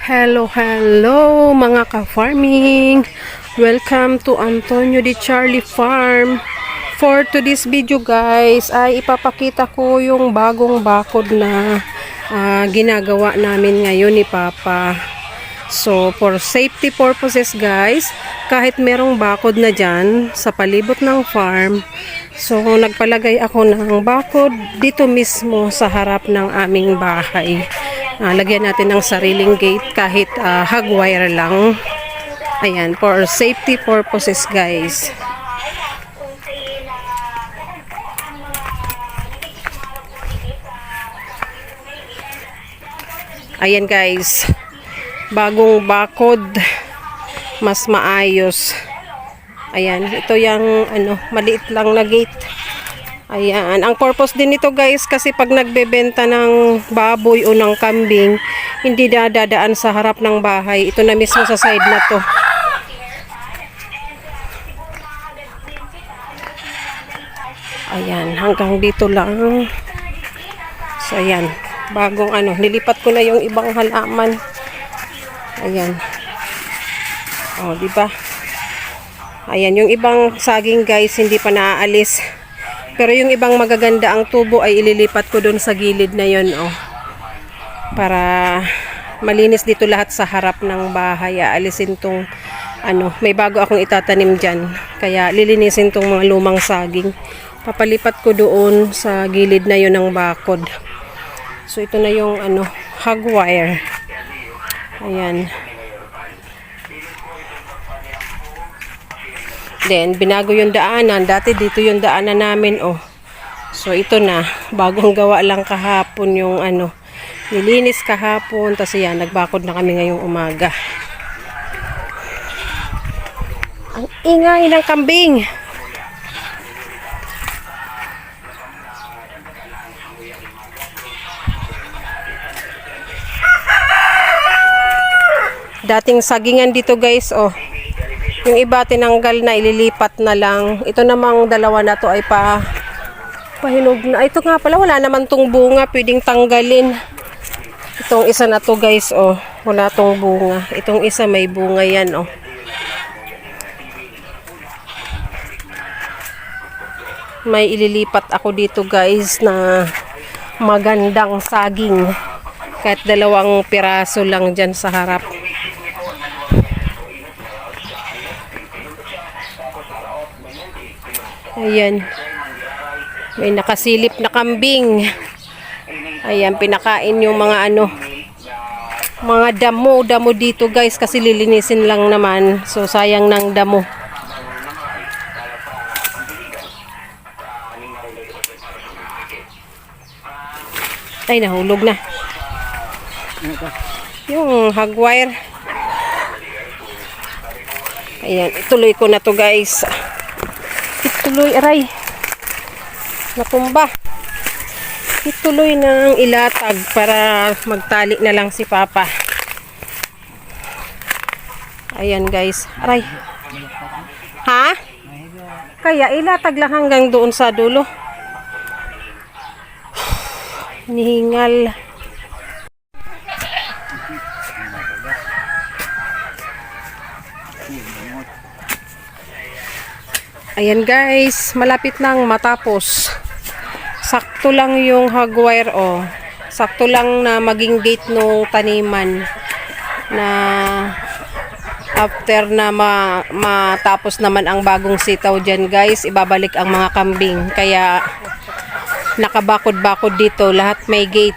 Hello mga ka-farming! Welcome to Antonio Di Charlie Farm. For today's video guys, ay ipapakita ko yung bagong bakod na ginagawa namin ngayon ni Papa. So for safety purposes guys, kahit merong bakod na dyan sa palibot ng farm, so nagpalagay ako ng bakod dito mismo sa harap ng aming bahay. Lagyan natin ng sariling gate kahit hog wire lang. Ayan, for safety purposes guys. Ayan guys, bagong bakod, mas maayos. Ayan, ito yung maliit lang na gate. Ayan, ang purpose din nito guys, kasi pag nagbebenta ng baboy o ng kambing, hindi dadaan sa harap ng bahay. Ito na mismo sa side na to. Ayan, hanggang dito lang. So ayan, bagong nilipat ko na yung ibang halaman. Ayan. Oh, di ba? Ayan, yung ibang saging guys, hindi pa naaalis. Pero yung ibang magaganda ang tubo ay ililipat ko doon sa gilid na yon, oh. Para malinis dito lahat sa harap ng bahay. Aalisin tong may bago akong itatanim diyan. Kaya lilinisin tong mga lumang saging. Papalipat ko doon sa gilid na yon ng bakod. So ito na yung hog wire. Ayan. Then, binago yung daanan. Dati dito yung daanan namin, oh. So, ito na. Bagong gawa lang kahapon yung nilinis kahapon. Tapos yan, nagbakod na kami ngayong umaga. Ang ingay ng kambing. Dating sagingan dito, guys, oh. Yung iba tinanggal na, ililipat na lang. Ito namang dalawa na to ay pahinog na. Ito nga pala, wala naman tong bunga, pwedeng tanggalin. Itong isa na to guys, oh, wala tong bunga. Itong isa may bunga yan, oh. May ililipat ako dito guys na magandang saging. Kahit 2 piraso lang dyan sa harap. Ayan. May nakasilip na kambing. Ayan, pinakain yung mga mga damo dito guys, kasi lilinisin lang naman. So sayang ng damo. Ay, nahulog na. Yung hog wire. Ayan, ituloy ko na to guys. Ituloy, aray. Natumba. Ituloy ng ilatag para magtali na lang si Papa. Ayan guys. Aray. Ha? Kaya ilatag lang hanggang doon sa dulo. Nihingal. Ayan guys, malapit nang matapos. Sakto lang yung hog wire, oh. Sakto lang na maging gate nung taniman. Na after na matapos naman ang bagong sitaw dyan guys, ibabalik ang mga kambing. Kaya nakabakod-bakod dito, lahat may gate.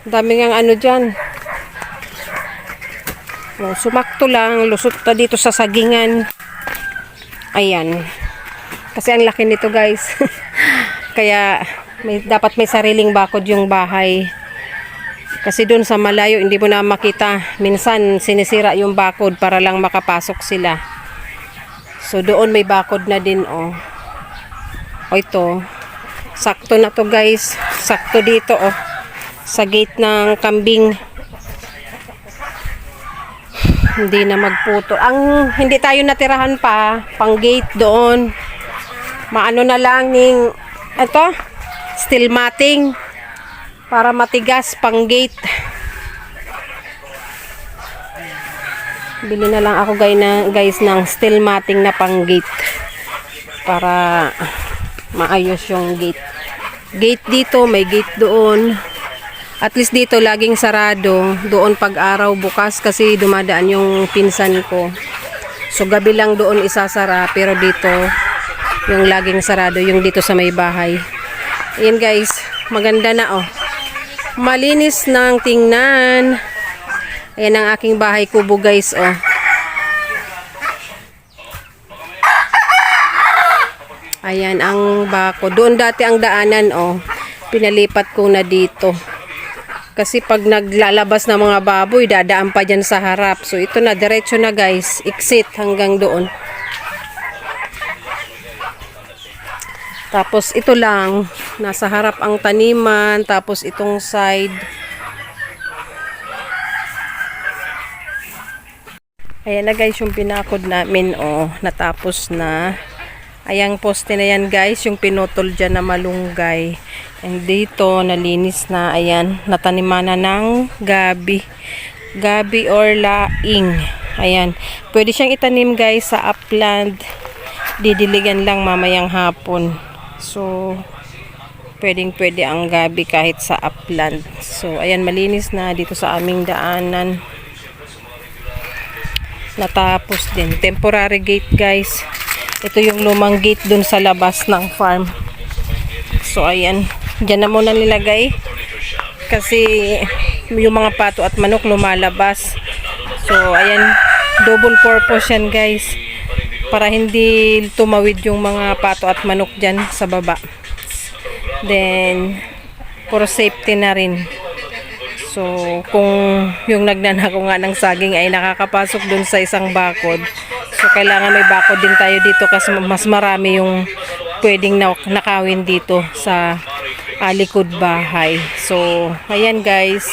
Dami ngang dyan. Oh, sumakto lang, lusot na dito sa sagingan. Ayan. Kasi ang laki nito guys. Kaya dapat may sariling bakod yung bahay. Kasi doon sa malayo hindi mo na makita. Minsan sinisira yung bakod para lang makapasok sila. So doon may bakod na din, oh. O ito. Sakto na to guys. Sakto dito, oh. Sa gate ng kambing. Hindi na magputo. Ang hindi tayo natirahan pa, pang gate doon. Maano na lang ning steel matting. Para matigas pang gate. Bili na lang ako guys ng steel matting na pang gate. Para maayos yung gate. Gate dito, may gate doon. At least dito laging sarado. Doon pag araw bukas kasi dumadaan yung pinsan ko. So gabi lang doon isasara, pero dito yung laging sarado, yung dito sa may bahay. Ayan guys, maganda na oh. Malinis nang tingnan. Ayan ang aking bahay kubo guys oh. Ayan ang bako. Doon dati ang daanan oh. Pinalipat ko na dito. Kasi pag naglalabas na mga baboy, dadaan pa dyan sa harap. So ito na, diretso na guys. Exit hanggang doon. Tapos ito lang. Nasa harap ang taniman. Tapos itong side. Ayan na guys yung pinakod namin. Oh, natapos na. Ayang poste na yan guys, yung pinutol dyan na malunggay. And dito, nalinis na, ayan, nataniman na ng gabi. Gabi or laing. Ayan, pwede siyang itanim guys sa upland. Didiligan lang mamayang hapon. So, pwede ang gabi kahit sa upland. So, ayan, malinis na dito sa aming daanan. Natapos din. Temporary gate guys. Ito yung lumang gate dun sa labas ng farm. So, ayan. Diyan na muna nilagay. Kasi, yung mga pato at manok lumalabas. So, ayan. Double purpose yan, guys. Para hindi tumawid yung mga pato at manok dyan sa baba. Then, for safety na rin. So, kung yung nagnanakaw nga ng saging ay nakakapasok dun sa isang bakod, so, kailangan may bakod din tayo dito kasi mas marami yung pwedeng nakawin dito sa likod bahay. So, ayan guys.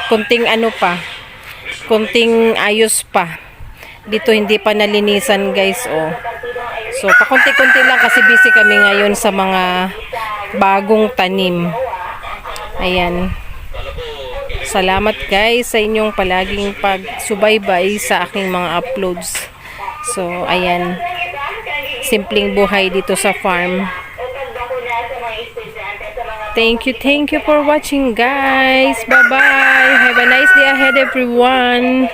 Kunting ano pa. Kunting ayos pa. Dito hindi pa nalinisan guys. Oh. So, pakunti-kunti lang kasi busy kami ngayon sa mga bagong tanim. Ayan. Salamat guys sa inyong palaging pagsubaybay sa aking mga uploads. So, ayan. Simpleng buhay dito sa farm. Thank you for watching guys. Bye-bye. Have a nice day ahead everyone.